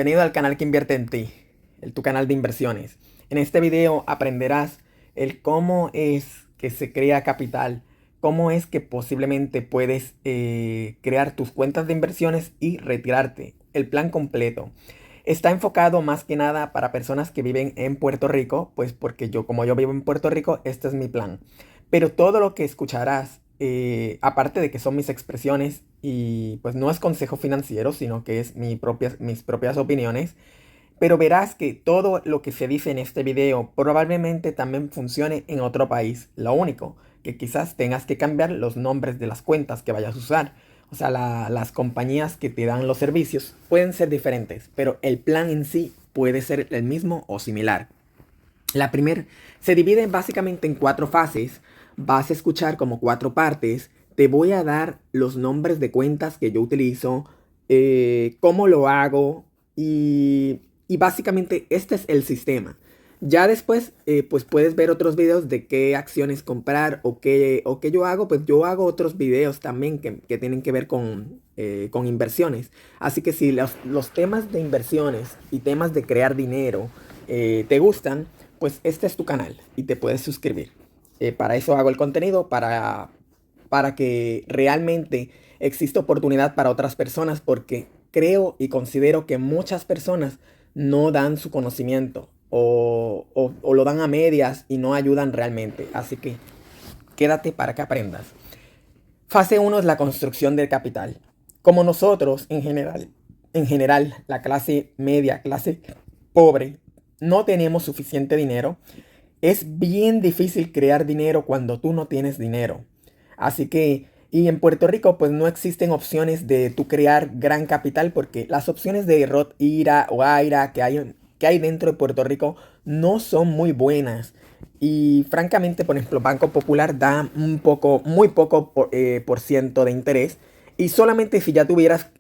Bienvenido al canal que invierte en ti, tu canal de inversiones. En este video aprenderás el cómo es que se crea capital, cómo es que posiblemente puedes crear tus cuentas de inversiones y retirarte, el plan completo. Está enfocado más que nada para personas que viven en Puerto Rico, pues porque como yo vivo en Puerto Rico, este es mi plan. Pero todo lo que escucharás, aparte de que son mis expresiones y pues no es consejo financiero, sino que es mis propias opiniones, pero verás que todo lo que se dice en este video probablemente también funcione en otro país. Lo único que quizás tengas que cambiar los nombres de las cuentas que vayas a usar. O sea, las compañías que te dan los servicios pueden ser diferentes, pero el plan en sí puede ser el mismo o similar. La primera se divide básicamente en 4 fases. Vas a escuchar como 4 partes. Te voy a dar los nombres de cuentas que yo utilizo, cómo lo hago y básicamente este es el sistema. Ya después, pues puedes ver otros videos de qué acciones comprar o qué yo hago. Pues yo hago otros videos también que tienen que ver con inversiones. Así que si los temas de inversiones y temas de crear dinero te gustan, pues este es tu canal y te puedes suscribir. Para eso hago el contenido, para que realmente exista oportunidad para otras personas, porque creo y considero que muchas personas no dan su conocimiento o lo dan a medias y no ayudan realmente. Así que quédate para que aprendas. Fase 1 es la construcción del capital. Como nosotros en general, la clase media, clase pobre, no tenemos suficiente dinero. Es bien difícil crear dinero cuando tú no tienes dinero. Así que, y en Puerto Rico pues no existen opciones de tú crear gran capital, porque las opciones de Roth IRA o IRA que hay dentro de Puerto Rico no son muy buenas. Y francamente, por ejemplo, Banco Popular da muy poco por ciento de interés. Y solamente si ya tuvieras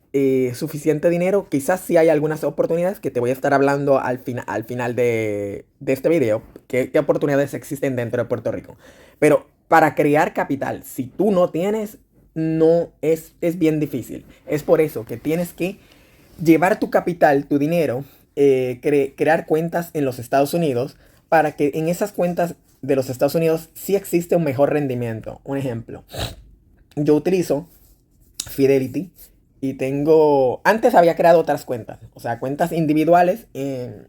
suficiente dinero, quizás sí hay algunas oportunidades que te voy a estar hablando al final de este video. ¿Qué oportunidades existen dentro de Puerto Rico? Pero para crear capital, si tú no tienes, no es bien difícil. Es por eso que tienes que llevar tu capital, tu dinero, crear cuentas en los Estados Unidos, para que en esas cuentas de los Estados Unidos sí existe un mejor rendimiento. Un ejemplo, yo utilizo Fidelity y antes había creado otras cuentas, o sea, cuentas individuales en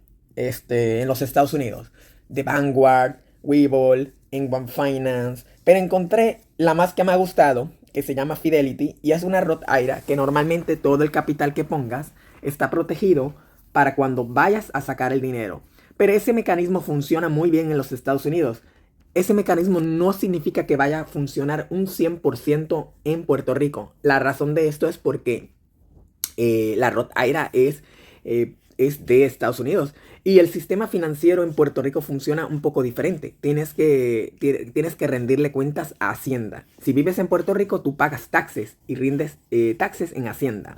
los Estados Unidos, de Vanguard, Webull, en One Finance, pero encontré la más que me ha gustado, que se llama Fidelity, y es una Roth IRA que normalmente todo el capital que pongas está protegido para cuando vayas a sacar el dinero. Pero ese mecanismo funciona muy bien en los Estados Unidos. Ese mecanismo no significa que vaya a funcionar un 100% en Puerto Rico. La razón de esto es porque la Roth IRA es de Estados Unidos. Y el sistema financiero en Puerto Rico funciona un poco diferente. Tienes que rendirle cuentas a Hacienda. Si vives en Puerto Rico, tú pagas taxes y rindes taxes en Hacienda.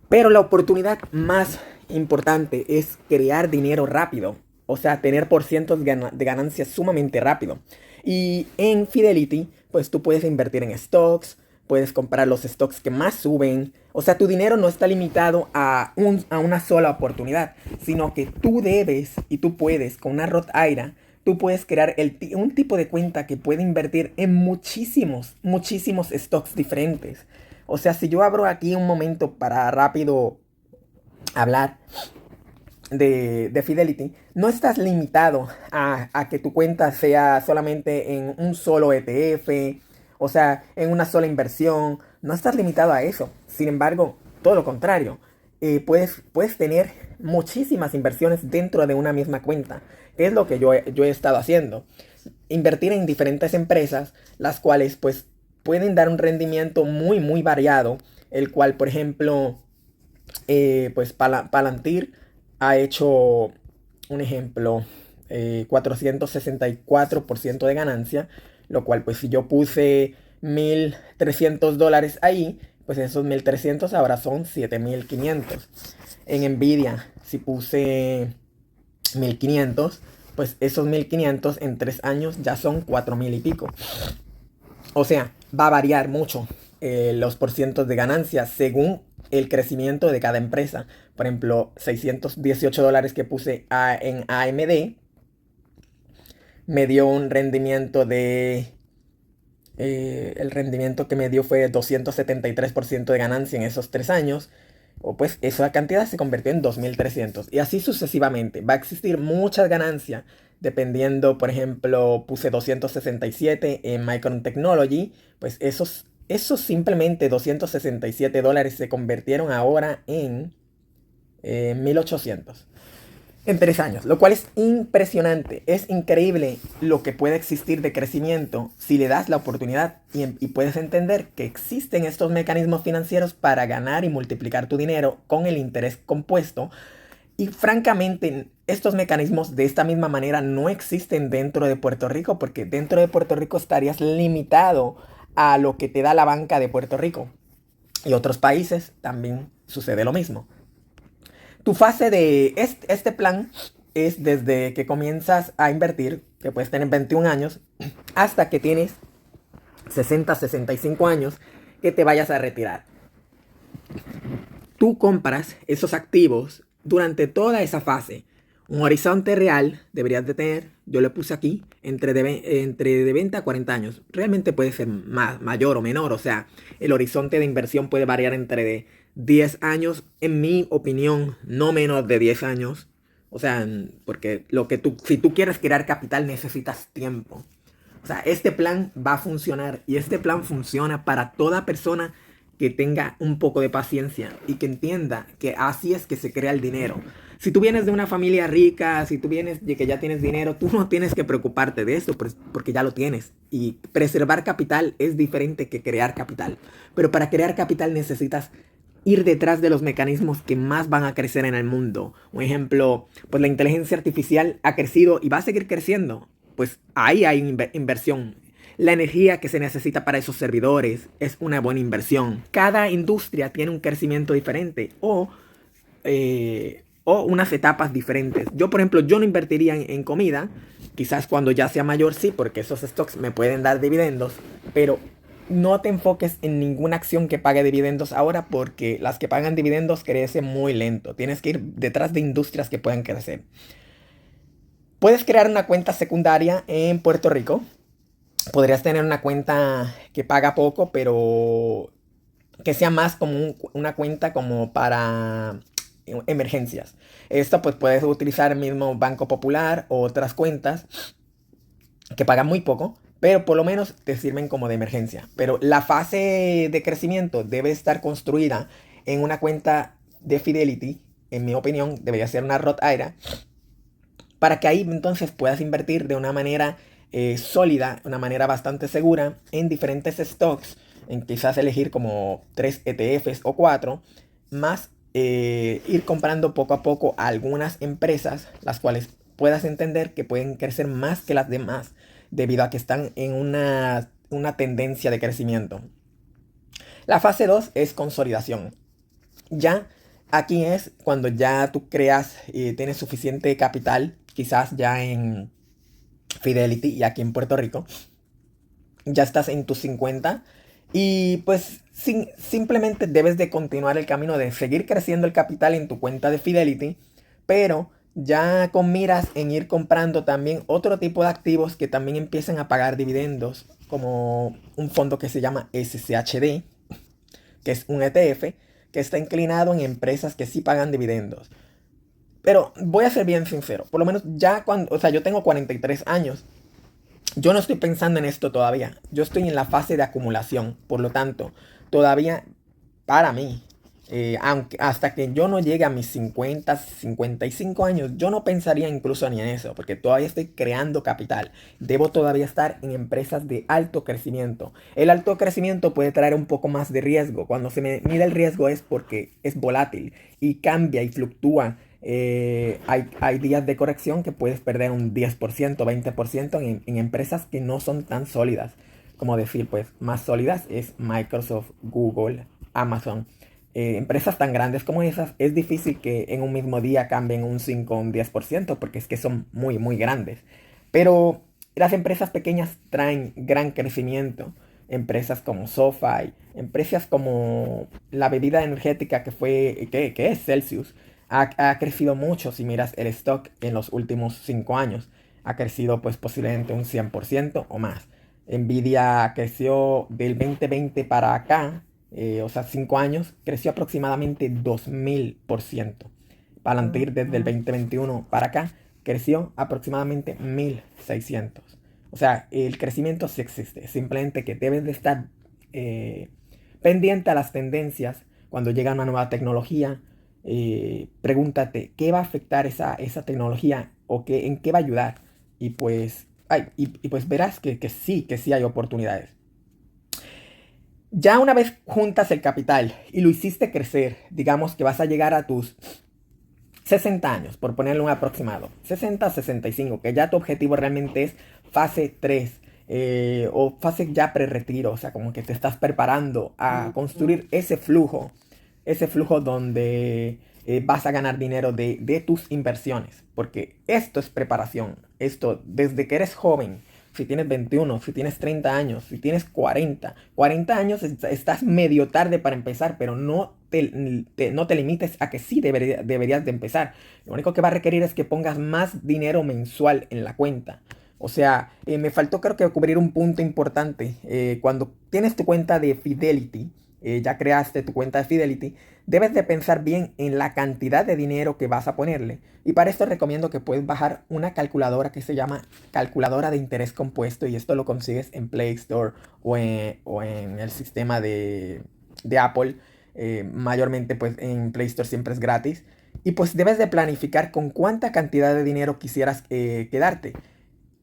Pero la oportunidad más importante es crear dinero rápido. O sea, tener porcientos de ganancias sumamente rápido. Y en Fidelity, pues tú puedes invertir en stocks, puedes comprar los stocks que más suben. O sea, tu dinero no está limitado a una sola oportunidad, sino que tú debes y tú puedes, con una Roth IRA, tú puedes crear un tipo de cuenta que puede invertir en muchísimos stocks diferentes. O sea, si yo abro aquí un momento para rápido hablar de Fidelity, no estás limitado a que tu cuenta sea solamente en un solo ETF, o sea, en una sola inversión. No estás limitado a eso. Sin embargo, todo lo contrario. Puedes tener muchísimas inversiones dentro de una misma cuenta, que es lo que yo he estado haciendo. Invertir en diferentes empresas, las cuales pues pueden dar un rendimiento muy variado, el cual, por ejemplo, pues Palantir ha hecho, un ejemplo, 464% de ganancia, lo cual pues si yo puse $1,300 ahí, pues esos 1,300 ahora son 7,500. En Nvidia, si puse 1,500, pues esos 1,500 en 3 años ya son 4,000 y pico. O sea, va a variar mucho. los porcientos de ganancia según el crecimiento de cada empresa. Por ejemplo, $618 que puse en AMD me dio un rendimiento el rendimiento que me dio fue 273% de ganancia en esos 3 años. O pues esa cantidad se convirtió en 2.300. Y así sucesivamente. Va a existir muchas ganancias dependiendo, por ejemplo, puse 267 en Micron Technology. Pues esos simplemente $267 se convirtieron ahora en 1.800 en 3 años, lo cual es impresionante. Es increíble lo que puede existir de crecimiento si le das la oportunidad y puedes entender que existen estos mecanismos financieros para ganar y multiplicar tu dinero con el interés compuesto. Y francamente, estos mecanismos de esta misma manera no existen dentro de Puerto Rico, porque dentro de Puerto Rico estarías limitado a lo que te da la banca de Puerto Rico. Y otros países también sucede lo mismo. Tu fase de este plan es desde que comienzas a invertir, que puedes tener 21 años, hasta que tienes 60, 65 años, que te vayas a retirar. Tú compras esos activos durante toda esa fase. Un horizonte real deberías de tener, yo le puse aquí, entre de 20 a 40 años. Realmente puede ser mayor o menor, o sea, el horizonte de inversión puede variar entre 10 años, en mi opinión, no menos de 10 años. O sea, porque si tú quieres crear capital necesitas tiempo. O sea, este plan va a funcionar y este plan funciona para toda persona que tenga un poco de paciencia y que entienda que así es que se crea el dinero. Si tú vienes de una familia rica, si tú vienes de que ya tienes dinero, tú no tienes que preocuparte de eso porque ya lo tienes. Y preservar capital es diferente que crear capital. Pero para crear capital necesitas ir detrás de los mecanismos que más van a crecer en el mundo. Un ejemplo, pues la inteligencia artificial ha crecido y va a seguir creciendo. Pues ahí hay inversión. La energía que se necesita para esos servidores es una buena inversión. Cada industria tiene un crecimiento diferente o unas etapas diferentes. Yo, por ejemplo, yo no invertiría en comida. Quizás cuando ya sea mayor sí, porque esos stocks me pueden dar dividendos. Pero no te enfoques en ninguna acción que pague dividendos ahora, porque las que pagan dividendos crecen muy lento. Tienes que ir detrás de industrias que puedan crecer. Puedes crear una cuenta secundaria en Puerto Rico. Podrías tener una cuenta que paga poco, pero que sea más como una cuenta como para emergencias. Esto pues puedes utilizar el mismo Banco Popular o otras cuentas que pagan muy poco, pero por lo menos te sirven como de emergencia. Pero la fase de crecimiento debe estar construida en una cuenta de Fidelity. En mi opinión, debería ser una Roth IRA, para que ahí entonces puedas invertir de una manera sólida, una manera bastante segura en diferentes stocks, en quizás elegir como 3 ETFs o 4, más ir comprando poco a poco algunas empresas, las cuales puedas entender que pueden crecer más que las demás, debido a que están en una tendencia de crecimiento. La fase 2 es consolidación. Ya aquí es cuando ya tú creas y tienes suficiente capital, quizás ya en Fidelity y aquí en Puerto Rico, ya estás en tus 50 y pues simplemente debes de continuar el camino de seguir creciendo el capital en tu cuenta de Fidelity, pero ya con miras en ir comprando también otro tipo de activos que también empiecen a pagar dividendos, como un fondo que se llama SCHD, que es un ETF que está inclinado en empresas que sí pagan dividendos. Pero voy a ser bien sincero, por lo menos ya cuando, o sea, yo tengo 43 años. Yo no estoy pensando en esto todavía. Yo estoy en la fase de acumulación. Por lo tanto, todavía para mí, aunque hasta que yo no llegue a mis 50, 55 años, yo no pensaría incluso ni en eso, porque todavía estoy creando capital. Debo todavía estar en empresas de alto crecimiento. El alto crecimiento puede traer un poco más de riesgo. Cuando se me mide el riesgo es porque es volátil y cambia y fluctúa. Hay días de corrección que puedes perder un 10%, 20% en empresas que no son tan sólidas. Como decir, pues más sólidas es Microsoft, Google, Amazon. Empresas tan grandes como esas, es difícil que en un mismo día cambien un 5 o un 10%, porque es que son muy grandes. Pero las empresas pequeñas traen gran crecimiento. empresas como SoFi, empresas como la bebida energética que es Celsius, ha crecido mucho si miras el stock en los últimos 5 años. Ha crecido pues posiblemente un 100% o más. Nvidia creció del 2020 para acá, o sea, 5 años, creció aproximadamente 2000%. Palantir desde el 2021 para acá creció aproximadamente 1600. O sea, el crecimiento sí existe. Simplemente que debes de estar pendiente a las tendencias cuando llega una nueva tecnología. Pregúntate qué va a afectar esa tecnología o en qué va a ayudar. Y pues, pues verás que sí hay oportunidades. Ya una vez juntas el capital y lo hiciste crecer, digamos que vas a llegar a tus 60 años, por ponerle un aproximado, 60 a 65, que ya tu objetivo realmente es fase 3 o fase ya pre-retiro, o sea, como que te estás preparando a construir ese flujo donde vas a ganar dinero de tus inversiones, porque esto es preparación, esto desde que eres joven. Si tienes 21, si tienes 30 años, si tienes 40 años estás medio tarde para empezar, pero no te limites a que sí deberías de empezar. Lo único que va a requerir es que pongas más dinero mensual en la cuenta. O sea, me faltó creo que cubrir un punto importante. Cuando tienes tu cuenta de Fidelity, ya creaste tu cuenta de Fidelity, debes de pensar bien en la cantidad de dinero que vas a ponerle. Y para esto recomiendo que puedes bajar una calculadora que se llama calculadora de interés compuesto. Y esto lo consigues en Play Store o en el sistema de Apple. Mayormente pues en Play Store siempre es gratis. Y pues debes de planificar con cuánta cantidad de dinero quisieras quedarte.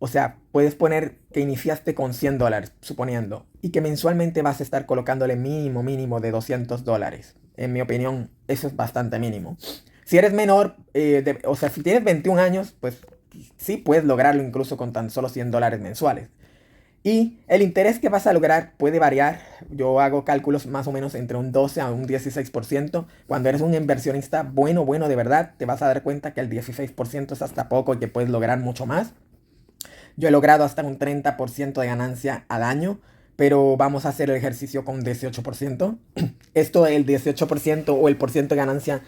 O sea, puedes poner que iniciaste con $100, suponiendo, y que mensualmente vas a estar colocándole mínimo de $200. En mi opinión, eso es bastante mínimo. Si eres menor, o sea, si tienes 21 años, pues sí puedes lograrlo incluso con tan solo $100 mensuales. Y el interés que vas a lograr puede variar. Yo hago cálculos más o menos entre un 12 a un 16%. Cuando eres un inversionista bueno de verdad, te vas a dar cuenta que el 16% es hasta poco y que puedes lograr mucho más. Yo he logrado hasta un 30% de ganancia al año, pero vamos a hacer el ejercicio con 18%. Esto, el 18% o el por ciento de ganancia,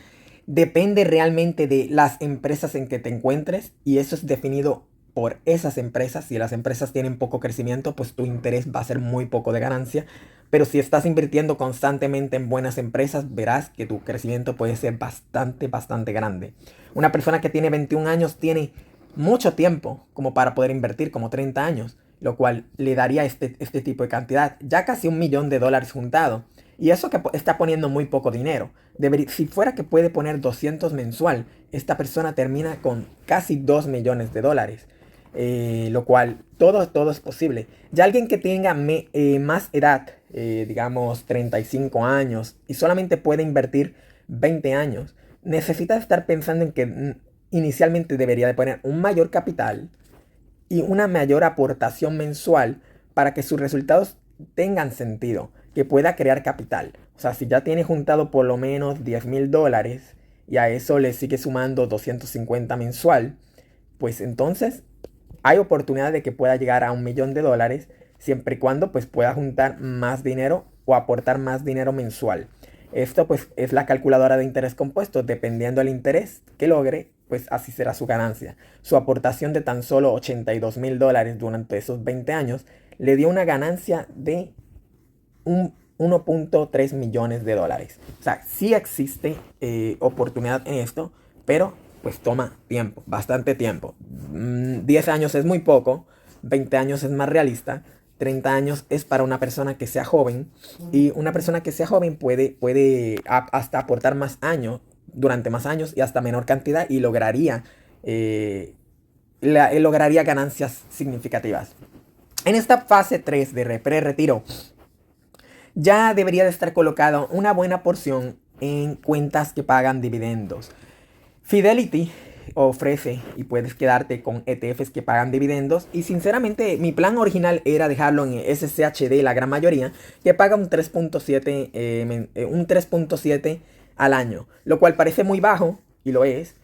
depende realmente de las empresas en que te encuentres y eso es definido por esas empresas. Si las empresas tienen poco crecimiento, pues tu interés va a ser muy poco de ganancia. Pero si estás invirtiendo constantemente en buenas empresas, verás que tu crecimiento puede ser bastante grande. Una persona que tiene 21 años tiene mucho tiempo como para poder invertir, como 30 años, lo cual le daría este tipo de cantidad, ya casi $1.000.000 juntado. Y eso que está poniendo muy poco dinero. Si fuera que puede poner 200 mensual, esta persona termina con casi $2 millones. Lo cual todo es posible. Ya alguien que tenga más edad, digamos 35 años, y solamente puede invertir 20 años, necesita estar pensando en que inicialmente debería de poner un mayor capital y una mayor aportación mensual para que sus resultados tengan sentido, que pueda crear capital. O sea, si ya tiene juntado por lo menos $10.000 y a eso le sigue sumando 250 mensual, pues entonces hay oportunidad de que pueda llegar a $1.000.000 siempre y cuando pues pueda juntar más dinero o aportar más dinero mensual. Esto pues es la calculadora de interés compuesto. Dependiendo del interés que logre, pues así será su ganancia. Su aportación de tan solo $82.000 durante esos 20 años le dio una ganancia de 1.3 millones de dólares. O sea, sí existe oportunidad en esto, pero pues toma tiempo, bastante tiempo. 10 años es muy poco, 20 años es más realista. 30 años es para una persona que sea joven y una persona que sea joven puede hasta aportar más años, durante más años y hasta menor cantidad y lograría ganancias significativas. En esta fase 3 de pre-retiro ya debería de estar colocada una buena porción en cuentas que pagan dividendos. Fidelity ofrece y puedes quedarte con ETFs que pagan dividendos y sinceramente mi plan original era dejarlo en SCHD, la gran mayoría, que paga un 3.7 al año, lo cual parece muy bajo y lo es.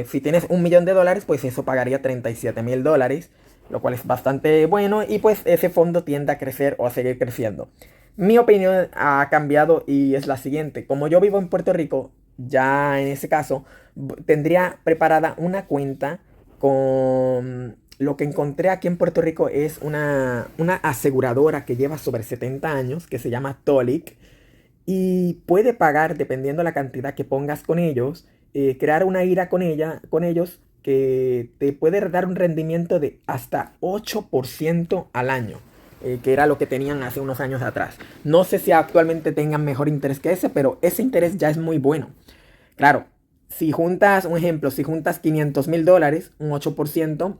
Si tienes $1.000.000, pues eso pagaría $37.000. lo cual es bastante bueno y pues ese fondo tiende a crecer o a seguir creciendo. Mi opinión ha cambiado y es la siguiente. Como yo vivo en Puerto Rico, ya en ese caso tendría preparada una cuenta con lo que encontré aquí en Puerto Rico es una aseguradora que lleva sobre 70 años, que se llama Tolic, y puede pagar, dependiendo la cantidad que pongas con ellos, crear una IRA con ellos que te puede dar un rendimiento de hasta 8% al año, que era lo que tenían hace unos años atrás. No sé si actualmente tengan mejor interés que ese, pero ese interés ya es muy bueno. Claro, si juntas, un ejemplo, si juntas $500,000, un 8%,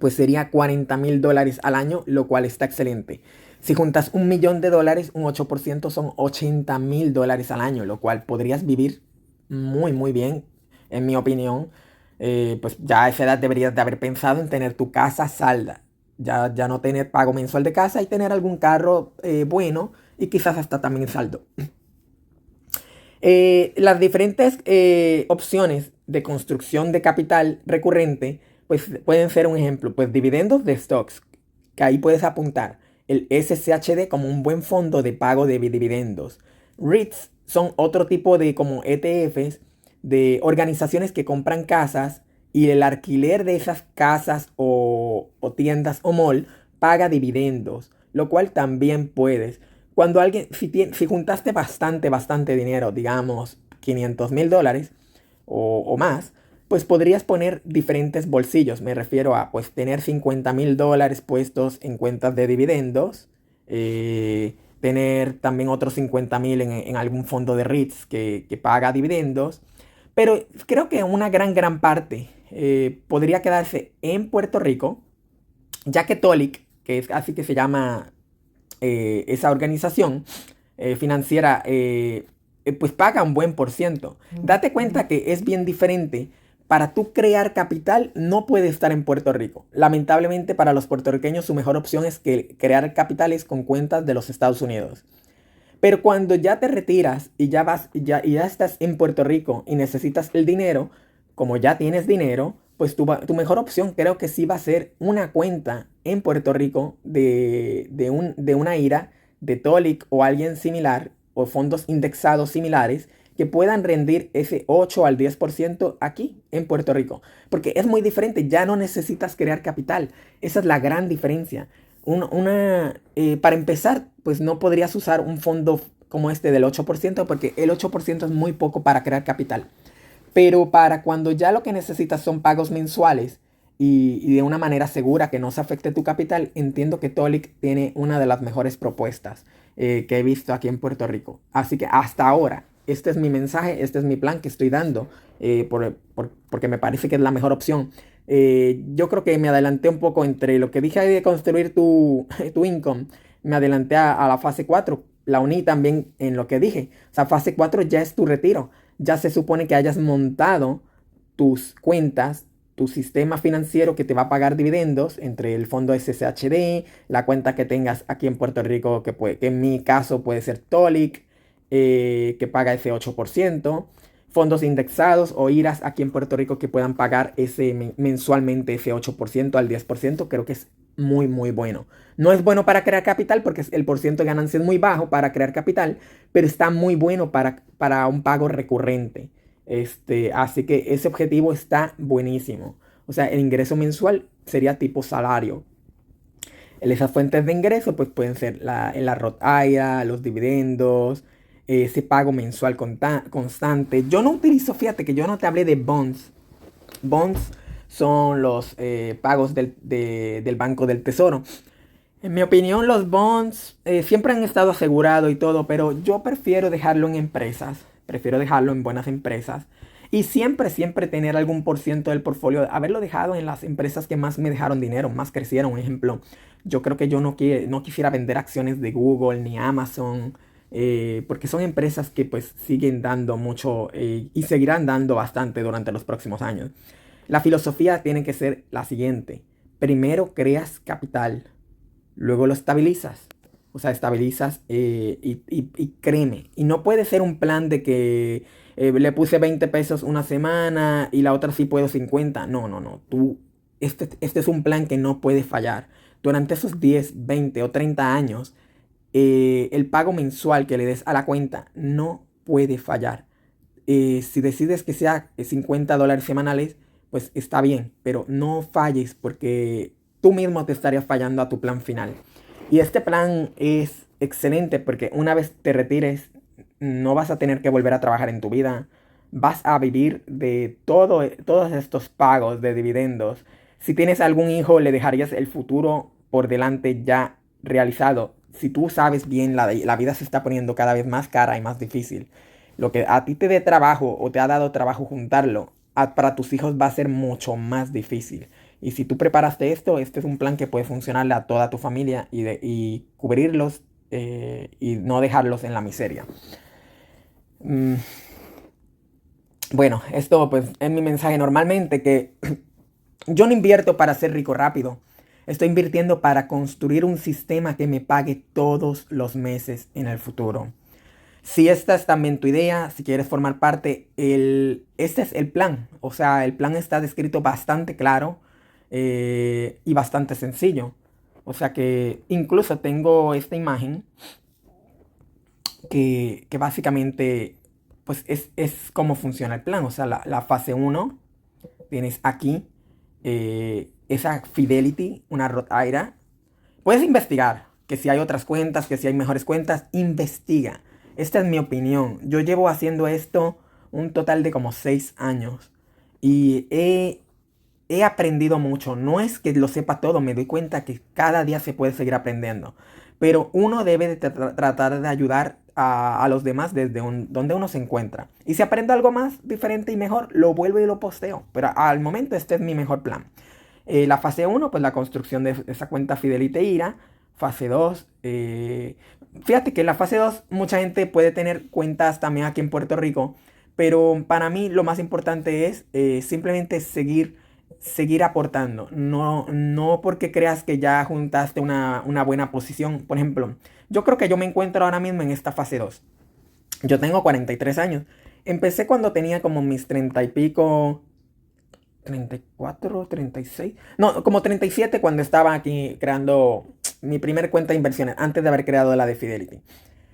pues sería $40,000 al año, lo cual está excelente. Si juntas $1,000,000, un 8% son $80,000 al año, lo cual podrías vivir muy, muy bien, en mi opinión. Pues ya a esa edad deberías de haber pensado en tener tu casa salda. Ya no tener pago mensual de casa y tener algún carro bueno y quizás hasta también saldo. Las diferentes opciones de construcción de capital recurrente pues pueden ser un ejemplo, pues dividendos de stocks, que ahí puedes apuntar el SCHD como un buen fondo de pago de dividendos. REITs son otro tipo de como ETFs de organizaciones que compran casas y el alquiler de esas casas o tiendas o mall paga dividendos, lo cual también puedes. Cuando alguien, si juntaste bastante dinero, digamos $500,000 o más, pues podrías poner diferentes bolsillos. Me refiero a pues tener $50,000 puestos en cuentas de dividendos, tener también otros 50,000 en algún fondo de REITs que paga dividendos. Pero creo que una gran parte podría quedarse en Puerto Rico, ya que Tolic, que es así que se llama esa organización financiera, pues paga un buen por ciento. Date cuenta que es bien diferente. Para tú crear capital no puede estar en Puerto Rico. Lamentablemente para los puertorriqueños su mejor opción es que crear capitales con cuentas de los Estados Unidos. Pero cuando ya te retiras y ya vas y ya estás en Puerto Rico y necesitas el dinero, como ya tienes dinero, pues tu mejor opción creo que sí va a ser una cuenta en Puerto Rico de una IRA, de Tolic o alguien similar, o fondos indexados similares, que puedan rendir ese 8 al 10% aquí en Puerto Rico. Porque es muy diferente, ya no necesitas crear capital. Esa es la gran diferencia. Para empezar, pues no podrías usar un fondo como este del 8% porque el 8% es muy poco para crear capital. Pero para cuando ya lo que necesitas son pagos mensuales y de una manera segura que no se afecte tu capital, entiendo que Tolic tiene una de las mejores propuestas que he visto aquí en Puerto Rico. Así que hasta ahora, este es mi mensaje, este es mi plan que estoy dando porque me parece que es la mejor opción. Yo creo que me adelanté un poco entre lo que dije de construir tu income, me adelanté a la fase 4, la uní también en lo que dije. O sea, fase 4 ya es tu retiro. Ya se supone que hayas montado tus cuentas, tu sistema financiero que te va a pagar dividendos entre el fondo SSHD, la cuenta que tengas aquí en Puerto Rico, que en mi caso puede ser Tolic, que paga ese 8%, fondos indexados o IRAs aquí en Puerto Rico que puedan pagar mensualmente ese 8% al 10%, creo que es muy bueno. No es bueno para crear capital porque el porcentaje de ganancia es muy bajo para crear capital, pero está muy bueno para un pago recurrente. Así que ese objetivo está buenísimo. O sea, el ingreso mensual sería tipo salario. Esas fuentes de ingreso pues pueden ser la Roth IRA, los dividendos, ese pago mensual constante. Yo no utilizo, fíjate que yo no te hablé de bonds. Bonds son los pagos del Banco del Tesoro. En mi opinión, los bonds siempre han estado asegurados y todo, pero yo prefiero dejarlo en empresas. Prefiero dejarlo en buenas empresas. Y siempre tener algún por ciento del portfolio, haberlo dejado en las empresas que más me dejaron dinero, más crecieron. Un ejemplo, yo creo que yo no quisiera vender acciones de Google ni Amazon, porque son empresas que pues siguen dando mucho y seguirán dando bastante durante los próximos años. La filosofía tiene que ser la siguiente. Primero creas capital, luego lo estabilizas. O sea, estabilizas y créeme. Y no puede ser un plan de que le puse 20 pesos una semana y la otra sí puedo 50. No. Tú este es un plan que no puede fallar. Durante esos 10, 20 o 30 años, el pago mensual que le des a la cuenta no puede fallar. Si decides que sea $50 semanales, pues está bien, pero no falles porque tú mismo te estarías fallando a tu plan final. Y este plan es excelente porque una vez te retires, no vas a tener que volver a trabajar en tu vida. Vas a vivir de todos estos pagos de dividendos. Si tienes algún hijo, le dejarías el futuro por delante ya realizado. Si tú sabes bien, la vida se está poniendo cada vez más cara y más difícil. Lo que a ti te dé trabajo o te ha dado trabajo juntarlo, para tus hijos va a ser mucho más difícil. Y si tú preparaste esto, este es un plan que puede funcionarle a toda tu familia y cubrirlos y no dejarlos en la miseria. Mm, bueno, esto pues es mi mensaje normalmente, que yo no invierto para ser rico rápido. Estoy invirtiendo para construir un sistema que me pague todos los meses en el futuro. Si esta es también tu idea, si quieres formar parte, este es el plan. O sea, el plan está descrito bastante claro y bastante sencillo. O sea que incluso tengo esta imagen que básicamente pues es cómo funciona el plan. O sea, la fase uno tienes aquí esa Fidelity, una Roth IRA. Puedes investigar que si hay otras cuentas, que si hay mejores cuentas, investiga. Esta es mi opinión. Yo llevo haciendo esto un total de como 6 años y he aprendido mucho. No es que lo sepa todo, me doy cuenta que cada día se puede seguir aprendiendo. Pero uno debe de tratar de ayudar a los demás desde donde uno se encuentra. Y si aprendo algo más diferente y mejor, lo vuelvo y lo posteo. Pero al momento este es mi mejor plan. La fase uno, pues la construcción de esa cuenta Fidelity IRA. Fase 2, fíjate que en la fase 2 mucha gente puede tener cuentas también aquí en Puerto Rico, pero para mí lo más importante es simplemente seguir aportando. No porque creas que ya juntaste una buena posición. Por ejemplo, yo creo que yo me encuentro ahora mismo en esta fase 2. Yo tengo 43 años. Empecé cuando tenía como mis 30 y pico, 34, 36. No, como 37 cuando estaba aquí creando mi primer cuenta de inversiones, antes de haber creado la de Fidelity.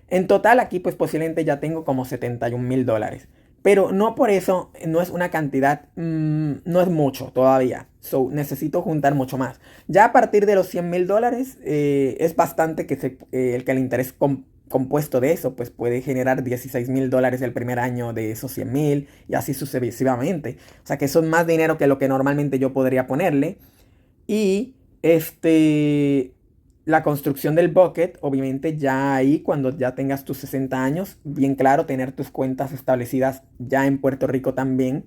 En total aquí pues posiblemente ya tengo como $71,000. Pero no por eso, no es una cantidad, no es mucho todavía. So, necesito juntar mucho más. Ya a partir de los $100,000 es bastante que el que el interés compuesto de eso pues puede generar $16,000 el primer año de esos 100,000 y así sucesivamente. O sea que eso es más dinero que lo que normalmente yo podría ponerle. Y la construcción del bucket, obviamente ya ahí cuando ya tengas tus 60 años, bien claro, tener tus cuentas establecidas ya en Puerto Rico también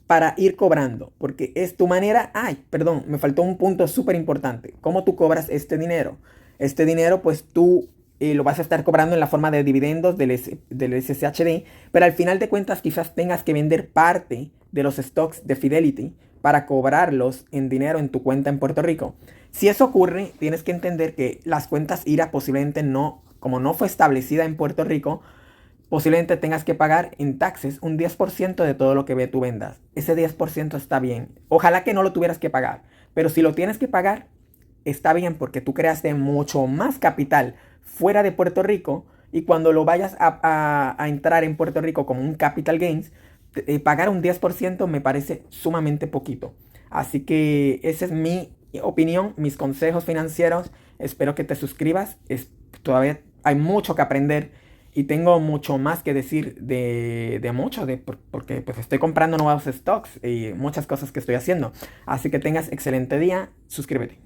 para ir cobrando, porque es tu manera. Ay, perdón, me faltó un punto súper importante. ¿Cómo tú cobras este dinero? Este dinero pues tú lo vas a estar cobrando en la forma de dividendos del SSHD, pero al final de cuentas quizás tengas que vender parte de los stocks de Fidelity para cobrarlos en dinero en tu cuenta en Puerto Rico. Si eso ocurre, tienes que entender que las cuentas IRA posiblemente no, como no fue establecida en Puerto Rico, posiblemente tengas que pagar en taxes un 10% de todo lo que tú vendas. Ese 10% está bien. Ojalá que no lo tuvieras que pagar, pero si lo tienes que pagar, está bien porque tú creaste mucho más capital fuera de Puerto Rico y cuando lo vayas a entrar en Puerto Rico como un capital gains, pagar un 10% me parece sumamente poquito. Así que esa es mi opinión, mis consejos financieros. Espero que te suscribas. Todavía hay mucho que aprender y tengo mucho más que decir porque pues estoy comprando nuevos stocks y muchas cosas que estoy haciendo. Así que tengas excelente día. Suscríbete.